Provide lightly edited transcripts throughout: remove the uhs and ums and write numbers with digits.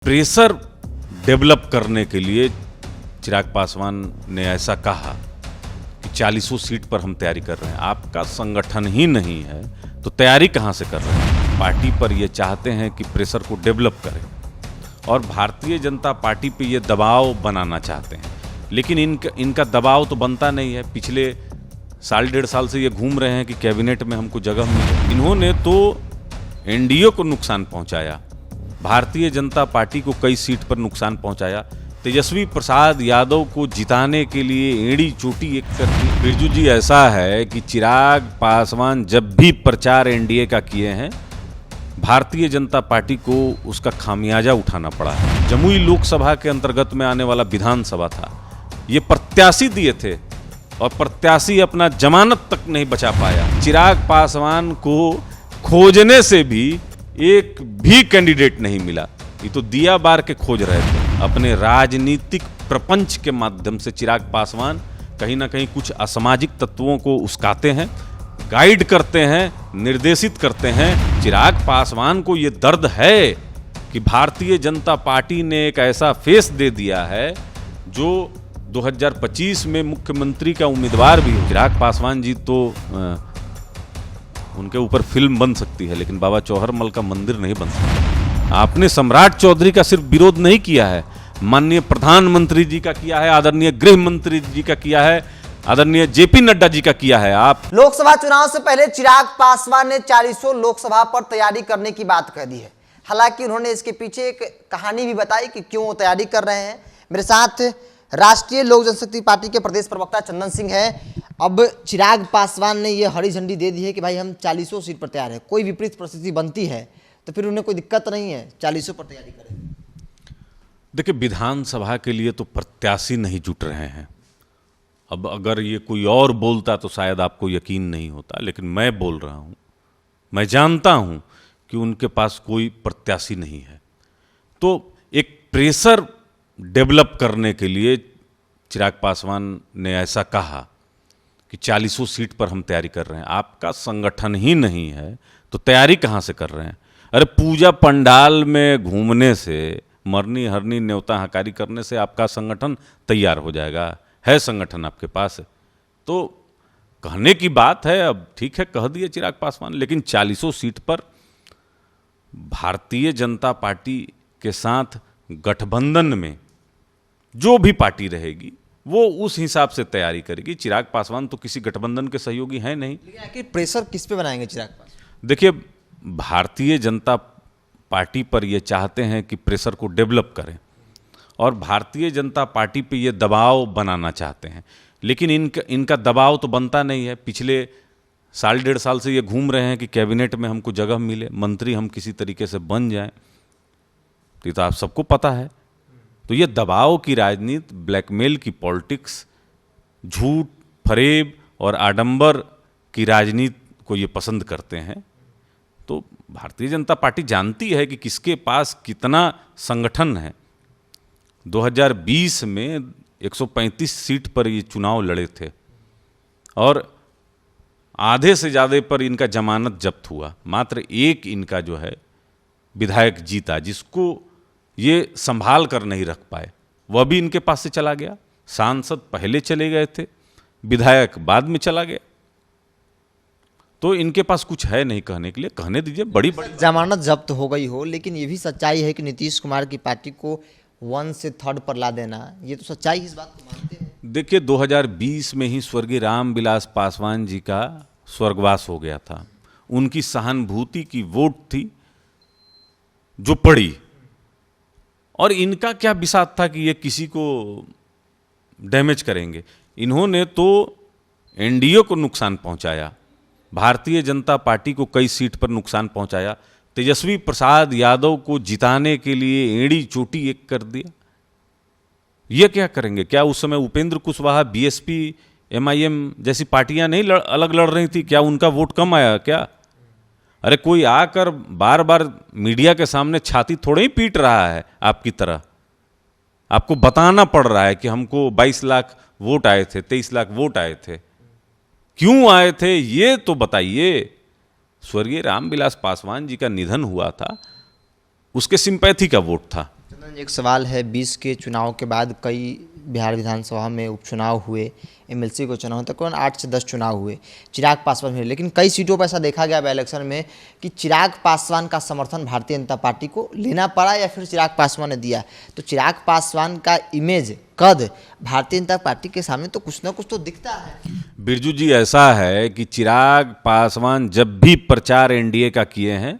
Pressure develop करने के लिए चिराग पासवान ने ऐसा कहा कि 40 सीट पर हम तैयारी कर रहे हैं। आपका संगठन ही नहीं है तो तैयारी कहां से कर रहे हैं? पार्टी पर ये चाहते हैं कि प्रेशर को डेवलप करें और भारतीय जनता पार्टी पे ये दबाव बनाना चाहते हैं, लेकिन इनका दबाव तो बनता नहीं है। पिछले साल डेढ़ साल से ये घूम रहे हैं कि कैबिनेट में हमको जगह मिले। इन्होंने तो एनडीए को नुकसान पहुंचाया, भारतीय जनता पार्टी को कई सीट पर नुकसान पहुंचाया। तेजस्वी प्रसाद यादव को जिताने के लिए एड़ी चोटी एक करती। बिरजू जी, ऐसा है कि चिराग पासवान जब भी प्रचार एनडीए का किए हैं, भारतीय जनता पार्टी को उसका खामियाजा उठाना पड़ा है। जमुई लोकसभा के अंतर्गत में आने वाला विधानसभा था, ये प्रत्याशी दिए थे और प्रत्याशी अपना जमानत तक नहीं बचा पाया। चिराग पासवान को खोजने से भी एक भी कैंडिडेट नहीं मिला। ये तो दिया बार के खोज रहे थे। अपने राजनीतिक प्रपंच के माध्यम से चिराग पासवान कहीं ना कहीं कुछ असामाजिक तत्वों को उस्काते हैं, गाइड करते हैं, निर्देशित करते हैं। चिराग पासवान को ये दर्द है कि भारतीय जनता पार्टी ने एक ऐसा फेस दे दिया है जो 2025 में मुख्यमंत्री का उम्मीदवार भी हो। चिराग पासवान जी तो उनके ऊपर फिल्म बन सकती है, लेकिन बाबा चौहरमल का मंदिर नहीं बन सकता। आपने सम्राट चौधरी का सिर्फ विरोध नहीं किया है, माननीय प्रधानमंत्री जी का किया है, आदरणीय गृह मंत्री जी का किया है, आदरणीय जेपी नड्डा जी का किया है। आप लोकसभा चुनाव से पहले चिराग पासवान ने 40 लोकसभा पर तैयारी करने की बात कह दी है। हालांकि उन्होंने इसके पीछे एक कहानी भी बताई कि क्यों वो तैयारी कर रहे हैं। मेरे साथ राष्ट्रीय लोक जनशक्ति पार्टी के प्रदेश प्रवक्ता चंदन सिंह है। अब चिराग पासवान ने ये हरी झंडी दे दी है कि भाई हम 40 सीट पर तैयार है। कोई विपरीत परिस्थिति बनती है तो फिर उन्हें कोई दिक्कत नहीं है, 40 पर तैयारी करें। देखिए, विधानसभा के लिए तो प्रत्याशी नहीं जुट रहे हैं। अब अगर ये कोई और बोलता तो शायद आपको यकीन नहीं होता, लेकिन मैं बोल रहा हूँ, मैं जानता हूँ कि उनके पास कोई प्रत्याशी नहीं है। तो एक प्रेशर डेवलप करने के लिए चिराग पासवान ने ऐसा कहा कि 40 सीट पर हम तैयारी कर रहे हैं। आपका संगठन ही नहीं है तो तैयारी कहाँ से कर रहे हैं? अरे पूजा पंडाल में घूमने से, मरनी हरनी न्योता हकारी करने से आपका संगठन तैयार हो जाएगा? है संगठन आपके पास? तो कहने की बात है, अब ठीक है कह दिए चिराग पासवान, लेकिन 40 सीट पर भारतीय जनता पार्टी के साथ गठबंधन में जो भी पार्टी रहेगी वो उस हिसाब से तैयारी करेगी। चिराग पासवान तो किसी गठबंधन के सहयोगी हैं नहीं। लेकिन आखिर प्रेशर किस पे बनाएंगे चिराग पासवान? देखिए, भारतीय जनता पार्टी पर ये चाहते हैं कि प्रेशर को डेवलप करें और भारतीय जनता पार्टी पे ये दबाव बनाना चाहते हैं, लेकिन इनका दबाव तो बनता नहीं है। पिछले साल डेढ़ साल से ये घूम रहे हैं कि कैबिनेट में हमको जगह मिले, मंत्री हम किसी तरीके से बन जाएं। ये तो आप सबको पता है। तो ये दबाव की राजनीति, ब्लैकमेल की पॉलिटिक्स, झूठ फरेब और आडंबर की राजनीति को ये पसंद करते हैं। तो भारतीय जनता पार्टी जानती है कि किसके पास कितना संगठन है। 2020 में 135 सीट पर ये चुनाव लड़े थे और आधे से ज़्यादा पर इनका जमानत जब्त हुआ। मात्र एक इनका जो है विधायक जीता, जिसको ये संभाल कर नहीं रख पाए, वह भी इनके पास से चला गया। सांसद पहले चले गए थे, विधायक बाद में चला गया। तो इनके पास कुछ है नहीं कहने के लिए। कहने दीजिए, बड़ी बड़ी जमानत जब्त हो गई हो, लेकिन ये भी सच्चाई है कि नीतीश कुमार की पार्टी को 1 से 3rd पर ला देना, ये तो सच्चाई, इस बात को मानते हैं? देखिए, 2020 में ही स्वर्गीय रामविलास पासवान जी का स्वर्गवास हो गया था। उनकी सहानुभूति की वोट थी जो पड़ी, और इनका क्या बिसात था कि ये किसी को डैमेज करेंगे। इन्होंने तो एनडीए को नुकसान पहुंचाया, भारतीय जनता पार्टी को कई सीट पर नुकसान पहुंचाया। तेजस्वी प्रसाद यादव को जिताने के लिए एड़ी चोटी एक कर दिया। ये क्या करेंगे? क्या उस समय उपेंद्र कुशवाहा, बीएसपी, एमआईएम जैसी पार्टियां नहीं अलग लड़ रही थी? क्या उनका वोट कम आया क्या? अरे कोई आकर बार बार मीडिया के सामने छाती थोड़े ही पीट रहा है आपकी तरह। आपको बताना पड़ रहा है कि हमको 22 लाख वोट आए थे, 23 लाख वोट आए थे। क्यों आए थे ये तो बताइए। स्वर्गीय रामविलास पासवान जी का निधन हुआ था, उसके सिंपैथी का वोट था। एक सवाल है, 20 के चुनाव के बाद कई बिहार विधानसभा में उपचुनाव हुए, एमएलसी को चुनाव तक 8 से 10 चुनाव हुए, चिराग पासवान हुए, लेकिन कई सीटों पर ऐसा देखा गया बाई इलेक्शन में कि चिराग पासवान का समर्थन भारतीय जनता पार्टी को लेना पड़ा या फिर चिराग पासवान ने दिया। तो चिराग पासवान का इमेज, कद भारतीय जनता पार्टी के सामने तो कुछ ना कुछ तो दिखता है। बिरजू जी, ऐसा है कि चिराग पासवान जब भी प्रचार एनडीए का किए हैं,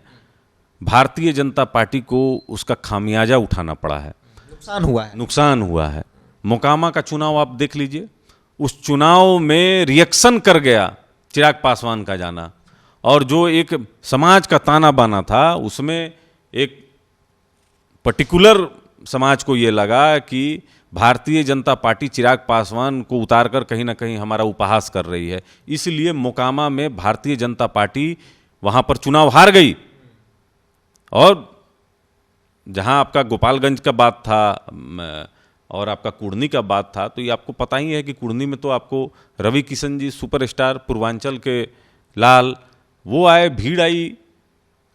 भारतीय जनता पार्टी को उसका खामियाजा उठाना पड़ा है, नुकसान हुआ है। मोकामा का चुनाव आप देख लीजिए, उस चुनाव में रिएक्शन कर गया चिराग पासवान का जाना, और जो एक समाज का ताना बाना था उसमें एक पर्टिकुलर समाज को ये लगा कि भारतीय जनता पार्टी चिराग पासवान को उतारकर कहीं ना कहीं हमारा उपहास कर रही है, इसलिए मोकामा में भारतीय जनता पार्टी वहाँ पर चुनाव हार गई। और जहाँ आपका गोपालगंज का बात था और आपका कुर्नी का बात था, तो ये आपको पता ही है कि कुर्नी में तो आपको रवि किशन जी, सुपरस्टार पूर्वांचल के लाल, वो आए, भीड़ आई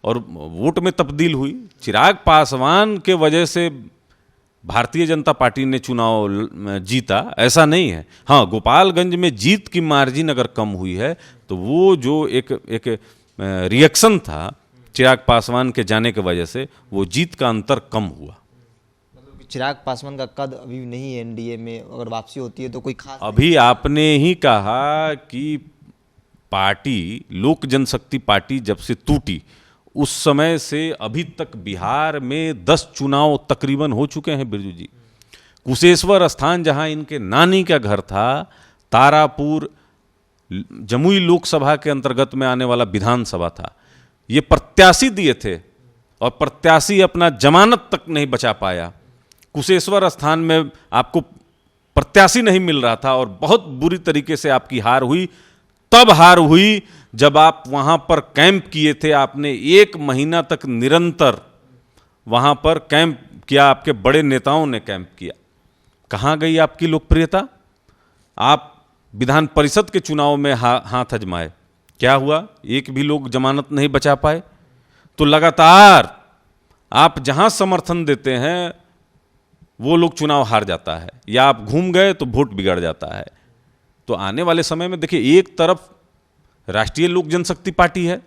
और वोट में तब्दील हुई। चिराग पासवान के वजह से भारतीय जनता पार्टी ने चुनाव जीता, ऐसा नहीं है। हाँ, गोपालगंज में जीत की मार्जिन अगर कम हुई है तो वो जो एक रिएक्शन था चिराग पासवान के जाने की वजह से, वो जीत का अंतर कम हुआ। मतलब चिराग पासवान का कद अभी नहीं है एनडीए में, अगर वापसी होती है तो कोई खास। अभी आपने ही कहा कि पार्टी, लोक जनशक्ति पार्टी जब से टूटी उस समय से अभी तक बिहार में 10 चुनाव तकरीबन हो चुके हैं बिरजू जी। कुशेश्वर स्थान जहां इनके नानी का घर था, तारापुर जमुई लोकसभा के अंतर्गत में आने वाला विधानसभा था, ये प्रत्याशी दिए थे और प्रत्याशी अपना जमानत तक नहीं बचा पाया। कुशेश्वर स्थान में आपको प्रत्याशी नहीं मिल रहा था और बहुत बुरी तरीके से आपकी हार हुई। तब हार हुई जब आप वहां पर कैंप किए थे, आपने 1 महीना तक निरंतर वहां पर कैंप किया, आपके बड़े नेताओं ने कैंप किया। कहां गई आपकी लोकप्रियता? आप विधान परिषद के चुनाव में हाथ आजमाए, क्या हुआ? एक भी लोग जमानत नहीं बचा पाए। तो लगातार आप जहां समर्थन देते हैं वो लोग चुनाव हार जाता है, या आप घूम गए तो वोट बिगड़ जाता है। तो आने वाले समय में देखिए, एक तरफ राष्ट्रीय लोक जनशक्ति पार्टी है,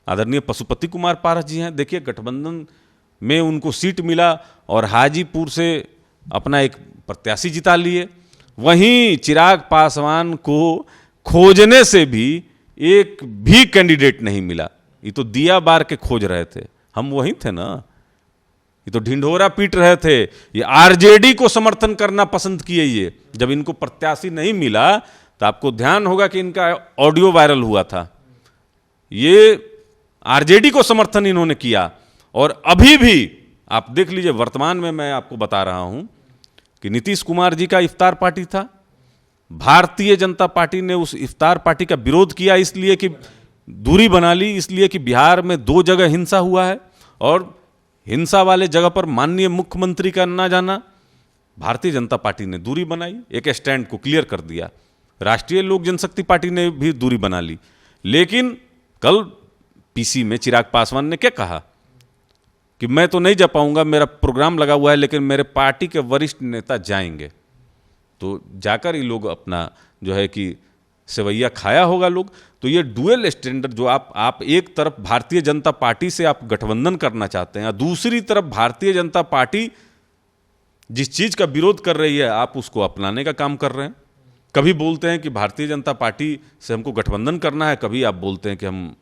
आदरणीय पशुपति कुमार पारस जी हैं, देखिए गठबंधन में उनको सीट मिला और हाजीपुर से अपना एक प्रत्याशी जिता लिए। वहीं चिराग पासवान को खोजने से भी एक भी कैंडिडेट नहीं मिला। ये तो दिया बार के खोज रहे थे, हम वहीं थे ना, ये तो ढिंढोरा पीट रहे थे। ये आरजेडी को समर्थन करना पसंद किए। ये जब इनको प्रत्याशी नहीं मिला तो आपको ध्यान होगा कि इनका ऑडियो वायरल हुआ था, ये आरजेडी को समर्थन इन्होंने किया। और अभी भी आप देख लीजिए, वर्तमान में मैं आपको बता रहा हूं कि नीतीश कुमार जी का इफ्तार पार्टी था, भारतीय जनता पार्टी ने उस इफ्तार पार्टी का विरोध किया, इसलिए कि दूरी बना ली, इसलिए कि बिहार में 2 जगह हिंसा हुआ है और हिंसा वाले जगह पर माननीय मुख्यमंत्री का ना जाना, भारतीय जनता पार्टी ने दूरी बनाई, एक स्टैंड को क्लियर कर दिया। राष्ट्रीय लोक जनशक्ति पार्टी ने भी दूरी बना ली। लेकिन कल पीसी में चिराग पासवान ने क्या कहा कि मैं तो नहीं जा पाऊंगा, मेरा प्रोग्राम लगा हुआ है, लेकिन मेरे पार्टी के वरिष्ठ नेता जाएंगे। तो जाकर ये लोग अपना जो है कि सेवैया खाया होगा लोग। तो ये डुअल स्टैंडर्ड जो आप एक तरफ भारतीय जनता पार्टी से आप गठबंधन करना चाहते हैं, दूसरी तरफ भारतीय जनता पार्टी जिस चीज का विरोध कर रही है आप उसको अपनाने का काम कर रहे हैं। कभी बोलते हैं कि भारतीय जनता पार्टी से हमको गठबंधन करना है, कभी आप बोलते हैं कि हम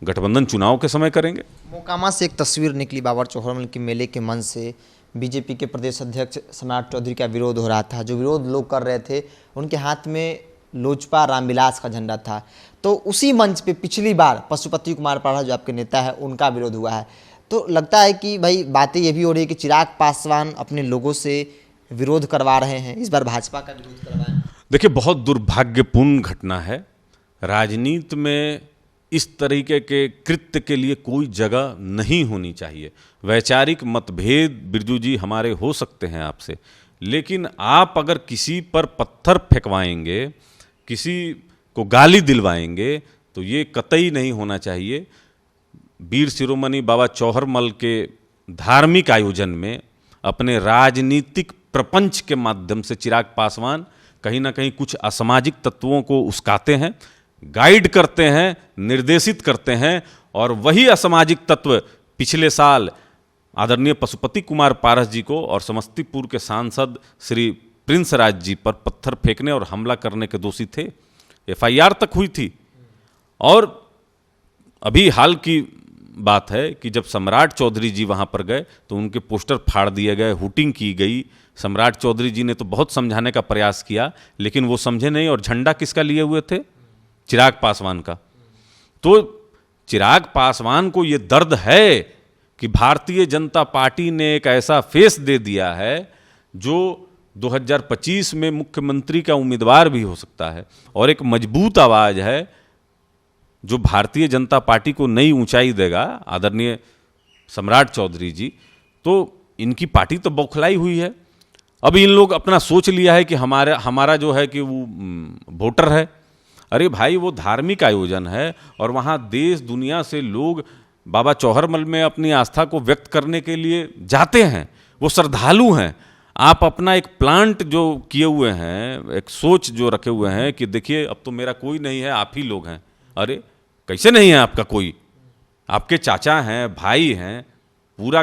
गठबंधन चुनाव के समय करेंगे। मोकामा से एक तस्वीर निकली बाबर चौहरमल के मेले के मंच से, बीजेपी के प्रदेश अध्यक्ष सम्राट चौधरी का विरोध हो रहा था। जो विरोध लोग कर रहे थे, उनके हाथ में लोजपा रामविलास का झंडा था। तो उसी मंच पे पिछली बार पशुपति कुमार पारस जो आपके नेता है, उनका विरोध हुआ है। तो लगता है कि भाई बातें ये भी हो रही है कि चिराग पासवान अपने लोगों से विरोध करवा रहे हैं, इस बार भाजपा का विरोध करवाएं। देखिए, बहुत दुर्भाग्यपूर्ण घटना है। राजनीति में इस तरीके के कृत्य के लिए कोई जगह नहीं होनी चाहिए। वैचारिक मतभेद बिरजू जी हमारे हो सकते हैं आपसे, लेकिन आप अगर किसी पर पत्थर फेंकवाएंगे, किसी को गाली दिलवाएंगे, तो ये कतई नहीं होना चाहिए। वीर शिरोमणि बाबा चौहरमल के धार्मिक आयोजन में अपने राजनीतिक प्रपंच के माध्यम से चिराग पासवान कहीं ना कहीं कुछ असामाजिक तत्वों को उस्काते हैं, गाइड करते हैं, निर्देशित करते हैं, और वही असामाजिक तत्व पिछले साल आदरणीय पशुपति कुमार पारस जी को और समस्तीपुर के सांसद श्री प्रिंस राज जी पर पत्थर फेंकने और हमला करने के दोषी थे। एफआईआर तक हुई थी। और अभी हाल की बात है कि जब सम्राट चौधरी जी वहाँ पर गए तो उनके पोस्टर फाड़ दिए गए, हुटिंग की गई। सम्राट चौधरी जी ने तो बहुत समझाने का प्रयास किया, लेकिन वो समझे नहीं। और झंडा किसका लिए हुए थे? चिराग पासवान का। तो चिराग पासवान को ये दर्द है कि भारतीय जनता पार्टी ने एक ऐसा फेस दे दिया है जो 2025 में मुख्यमंत्री का उम्मीदवार भी हो सकता है, और एक मजबूत आवाज है जो भारतीय जनता पार्टी को नई ऊंचाई देगा, आदरणीय सम्राट चौधरी जी। तो इनकी पार्टी तो बौखलाई हुई है। अब इन लोग अपना सोच लिया है कि हमारा जो है कि वो वोटर है। अरे भाई, वो धार्मिक आयोजन है और वहाँ देश दुनिया से लोग बाबा चौहरमल में अपनी आस्था को व्यक्त करने के लिए जाते हैं, वो श्रद्धालु हैं। आप अपना एक प्लांट जो किए हुए हैं, एक सोच जो रखे हुए हैं कि देखिए अब तो मेरा कोई नहीं है, आप ही लोग हैं। अरे कैसे नहीं है आपका कोई? आपके चाचा हैं, भाई हैं, पूरा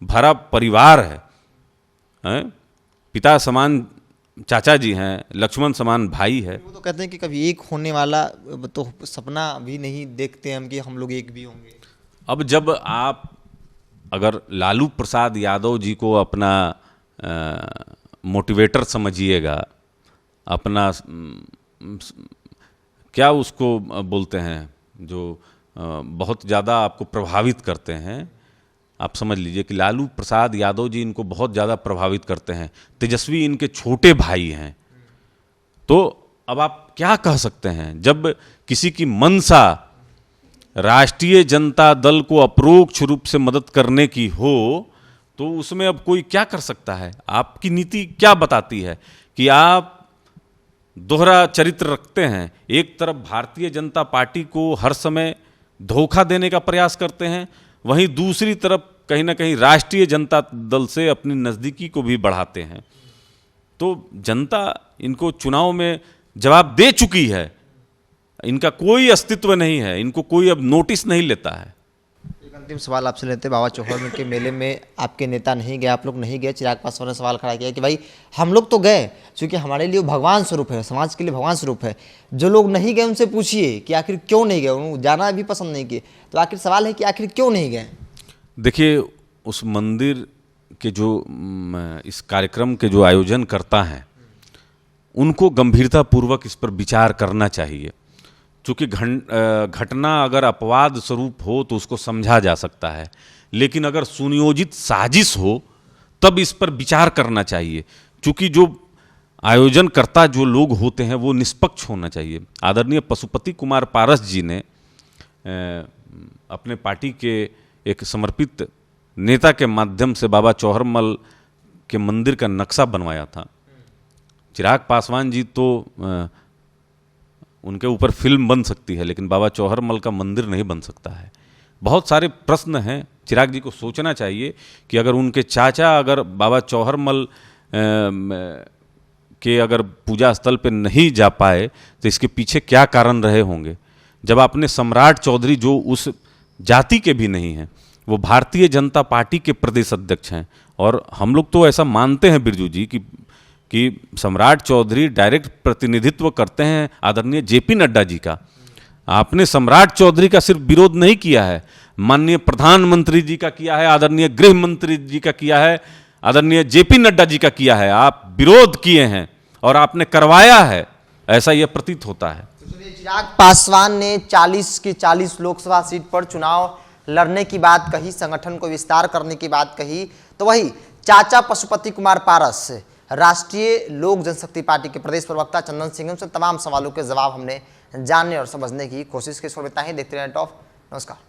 भरा परिवार है, हैं? पिता समान चाचा जी हैं, लक्ष्मण समान भाई है। वो तो कहते हैं कि कभी एक होने वाला तो सपना भी नहीं देखते हम कि हम लोग एक भी होंगे। अब जब आप अगर लालू प्रसाद यादव जी को अपना मोटिवेटर समझिएगा, अपना क्या उसको बोलते हैं जो बहुत ज़्यादा आपको प्रभावित करते हैं, आप समझ लीजिए कि लालू प्रसाद यादव जी इनको बहुत ज़्यादा प्रभावित करते हैं। तेजस्वी इनके छोटे भाई हैं। तो अब आप क्या कह सकते हैं? जब किसी की मंशा राष्ट्रीय जनता दल को अपरोक्ष रूप से मदद करने की हो तो उसमें अब कोई क्या कर सकता है? आपकी नीति क्या बताती है कि आप दोहरा चरित्र रखते हैं? एक तरफ भारतीय जनता पार्टी को हर समय धोखा देने का प्रयास करते हैं, वहीं दूसरी तरफ कहीं ना कहीं राष्ट्रीय जनता दल से अपनी नज़दीकी को भी बढ़ाते हैं। तो जनता इनको चुनाव में जवाब दे चुकी है, इनका कोई अस्तित्व नहीं है, इनको कोई अब नोटिस नहीं लेता है। एक अंतिम सवाल आपसे लेते हैं। बाबा चौहरमल के मेले में आपके नेता नहीं गए, आप लोग नहीं गए। चिराग पासवान ने सवाल खड़ा किया कि भाई हम लोग तो गए, क्योंकि हमारे लिए भगवान स्वरूप है, समाज के लिए भगवान स्वरूप है। जो लोग नहीं गए उनसे पूछिए कि आखिर क्यों नहीं गए, उन्होंने जाना भी पसंद नहीं किए। तो आखिर सवाल है कि आखिर क्यों नहीं गए? देखिए, उस मंदिर के जो इस कार्यक्रम के जो आयोजन करता है उनको गंभीरतापूर्वक इस पर विचार करना चाहिए। चूँकि घटना अगर अपवाद स्वरूप हो तो उसको समझा जा सकता है, लेकिन अगर सुनियोजित साजिश हो तब इस पर विचार करना चाहिए। चूँकि जो आयोजनकर्ता जो लोग होते हैं वो निष्पक्ष होना चाहिए। आदरणीय पशुपति कुमार पारस जी ने अपने पार्टी के एक समर्पित नेता के माध्यम से बाबा चौहरमल के मंदिर का नक्शा बनवाया था। चिराग पासवान जी तो उनके ऊपर फिल्म बन सकती है, लेकिन बाबा चौहरमल का मंदिर नहीं बन सकता है। बहुत सारे प्रश्न हैं। चिराग जी को सोचना चाहिए कि अगर उनके चाचा अगर बाबा चौहरमल के अगर पूजा स्थल पे नहीं जा पाए तो इसके पीछे क्या कारण रहे होंगे। जब आपने सम्राट चौधरी जो उस जाति के भी नहीं हैं, वो भारतीय जनता पार्टी के प्रदेश अध्यक्ष हैं, और हम लोग तो ऐसा मानते हैं बिरजू जी कि सम्राट चौधरी डायरेक्ट प्रतिनिधित्व करते हैं आदरणीय जेपी नड्डा जी का। आपने सम्राट चौधरी का सिर्फ विरोध नहीं किया है, माननीय प्रधानमंत्री जी का किया है, आदरणीय गृह मंत्री जी का किया है, आदरणीय जेपी नड्डा जी का किया है। आप विरोध किए हैं और आपने करवाया है, ऐसा यह प्रतीत होता है। चिराग पासवान ने 40 की 40 लोकसभा सीट पर चुनाव लड़ने की बात कही, संगठन को विस्तार करने की बात कही। तो वही चाचा पशुपति कुमार पारस राष्ट्रीय लोक जनशक्ति पार्टी के प्रदेश प्रवक्ता चंदन सिंह से तमाम सवालों के जवाब हमने जानने और समझने की कोशिश की। देखते रहें टॉप। नमस्कार।